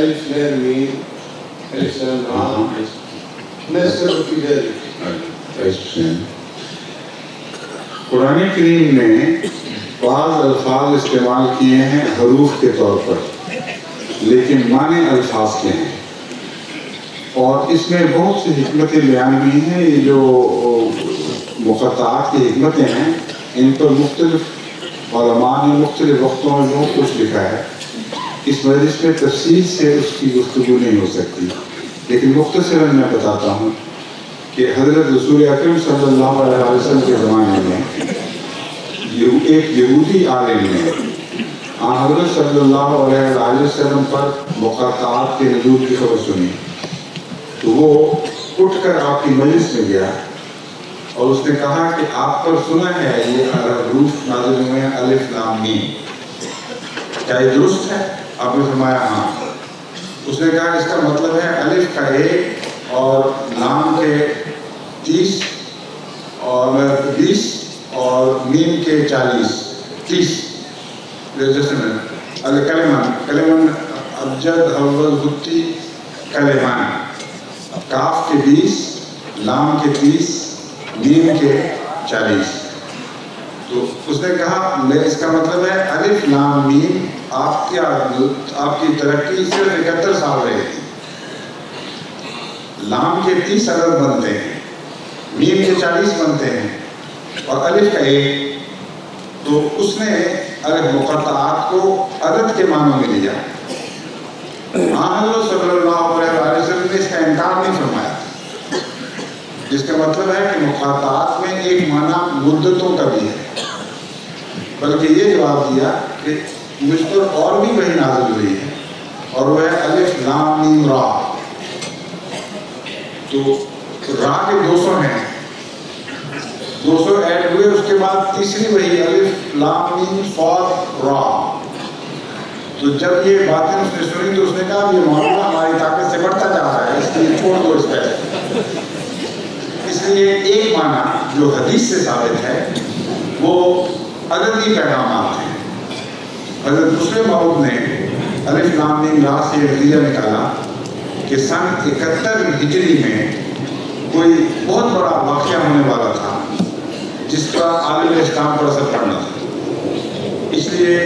ألف لام ميم ألف لام را ما السبب في ذلك؟ قرآن کریم نے بعض الفاظ استعمال کیے ہیں حروف کے طور پر، لیکن معنی الفاظ کے ہیں، اور اس میں بہت سی حکمتیں بیان ہوئی ہیں۔ یہ جو مقطعات کی حکمتیں ہیں، ان پر مختلف علماء نے مختلف وقتوں میں بہت کچھ لکھا ہے۔ اس مجلس میں تفصیل سے اس کی گفتگو نہیں ہو سکتی، لیکن مختصراً میں بتاتا ہوں کہ حضرت رسول اکرم صلی اللہ علیہ وسلم کے زمانے میں ایک یہودی عالم نے حضرت صلی اللہ علیہ وسلم پر مقاطعات کے نزول کی خبر سنی، تو وہ اٹھ کر آپ کی مجلس میں گیا اور اس نے کہا کہ آپ پر سنا ہے یہ حروف نازل ہوئے ہیں الف لام میم، کیا یہ درست ہے؟ آپ نے فرمایا ہاں۔ اس نے کہا اس کا مطلب ہے الف کا 1 اور لام کے 30 اور 20 اور میم کے 30 کلمن ابجد اول خطی کلمان، کاف کے 20 لام کے 30 میم کے 40۔ تو اس نے کہا اس کا مطلب ہے الف لام میم آپ کی ترقی صرف 71 سال رہے گی۔ لام کے 30 عدد بنتے ہیں، میم کے 40 بنتے ہیں، اور الف کا 1۔ تو اس نے الف مقطعات کو عدد کے معنوں میں لیا۔ حضرت صلی اللہ علیہ وسلم نے اس کا انکار نہیں فرمایا، جس کا مطلب ہے کہ مقطعات میں ایک معنی مدتوں کا بھی ہے، بلکہ یہ جواب دیا کہ مجھ پر اور بھی وحی نازل ہوئی ہے، اور وہ ہے الف لام میم را۔ تو را کے 200 ہیں، 200 ایڈ ہوئے، اس کے بعد تیسری وحی الف لام میم صاد را۔ تو جب یہ باتیں اس نے سنی تو اس نے کہا یہ معاملہ ہماری طاقت سے بڑھتا جا رہا ہے، اس لیے چھوڑ دو اس پہ۔ اس لیے ایک معنی جو حدیث سے ثابت ہے وہ عددی پیغامات ہیں۔ حضرت مسلم موعود نے الف لام میم را سے نتیجہ نکالا کہ سن 71 ہجری میں کوئی بہت بڑا واقعہ ہونے والا تھا جس کا عالم اسلام پر اثر پڑنا تھا، اس لیے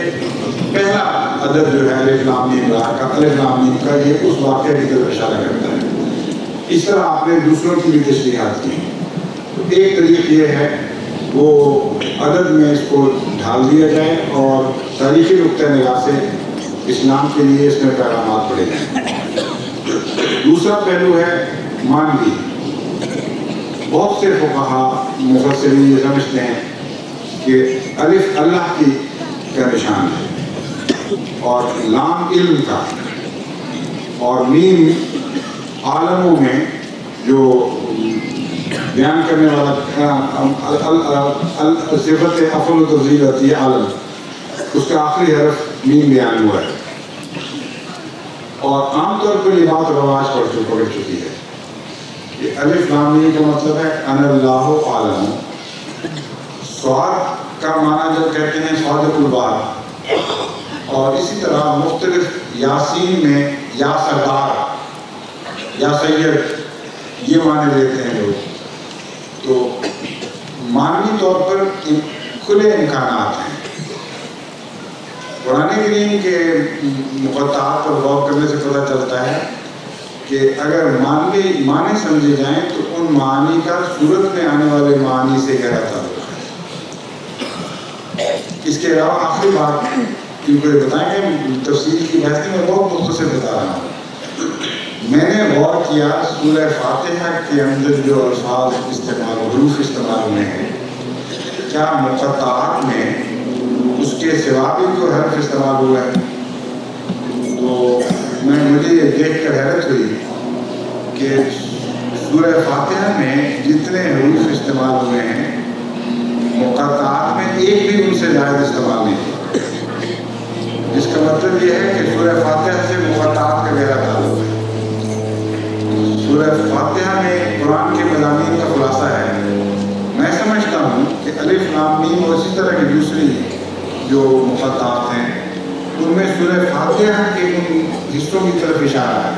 پہلا عدد جو ہے الف لام میم را کا، الف لام میم کا، یہ اس واقعہ کی طرف اشارہ کرتا ہے۔ اس طرح آپ نے دوسروں کی بھی تشریحات کی۔ ایک طریق یہ ہے وہ عدد میں اس کو ڈھال دیا جائے اور تاریخی نقطہ نگاہ سے اسلام کے لیے اس میں پیغامات پڑے جائیں۔ دوسرا پہلو ہے مانوی۔ بہت سے فقہا مفسرین یہ سمجھتے ہیں کہ الف اللہ کی کا نشان ہے، اور لام علم کا، اور میم عالموں میں جو بیان کرنے والا صفت افعل و تفضیل آتی ہے عالم، اس کا آخری حرف میم بیان ہوا ہے، اور عام طور پر یہ بات رواج پکڑ چکی ہے کہ الف لام میم کا مطلب ہے ان اللہ عالم۔ صاد کا معنی جب کہتے ہیں صادق البار، اور اسی طرح مختلف یاسین میں یا سردار یا سید یہ معنی لیتے ہیں لوگ۔ تو معنی طور پر کھلے امکانات ہیں۔ قرآن کریم کے مقطعات پر غور کرنے سے پتہ چلتا ہے کہ اگر معنی سمجھے جائیں تو ان معنی کا صورت میں آنے والے معنی سے گہرا تعلق ہے۔ اس کے علاوہ آخری بات کیونکہ بتائیں گے تفصیل کی بحث میں بہت مختصر بتا رہا ہوں۔ میں نے غور کیا سورہ فاتحہ کے اندر جو الفاظ استعمال، حروف استعمال ہوئے ہیں، کیا مقطعات میں اس کے سوا بھی کوئی حرف استعمال ہوا ہے؟ تو مجھے یہ دیکھ کر حیرت ہوئی کہ سورہ فاتحہ میں جتنے حروف استعمال ہوئے ہیں مقطعات میں ایک بھی ان سے زائد استعمال نہیں ہوا، جس کا مطلب یہ ہے کہ سورہ فاتحہ سے مقطعات کا گہرا تعلق ہے۔ سورہ فاتحہ میں قرآن کے مضامین کا خلاصہ ہے۔ میں سمجھتا ہوں کہ الف لام میم اور اسی طرح کی دوسری جو مقطعات ہیں ان میں سورہ فاتحہ کے ان حصوں حصوں کی طرف اشارہ ہے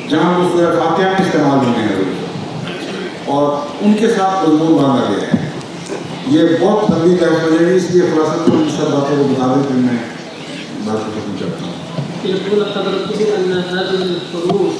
جہاں وہ سورہ فاتحہ میں استعمال ہونے ہیں اور ان کے ساتھ مضمون باندھا گیا ہے. یہ بہت لمبی بحث ہو جائے گی، اس لیے خلاصہ تو ان سب باتوں کو بتا دیں پھر میں بات کو ختم کرتا ہوں. يقول حضرته أن هذه الحروف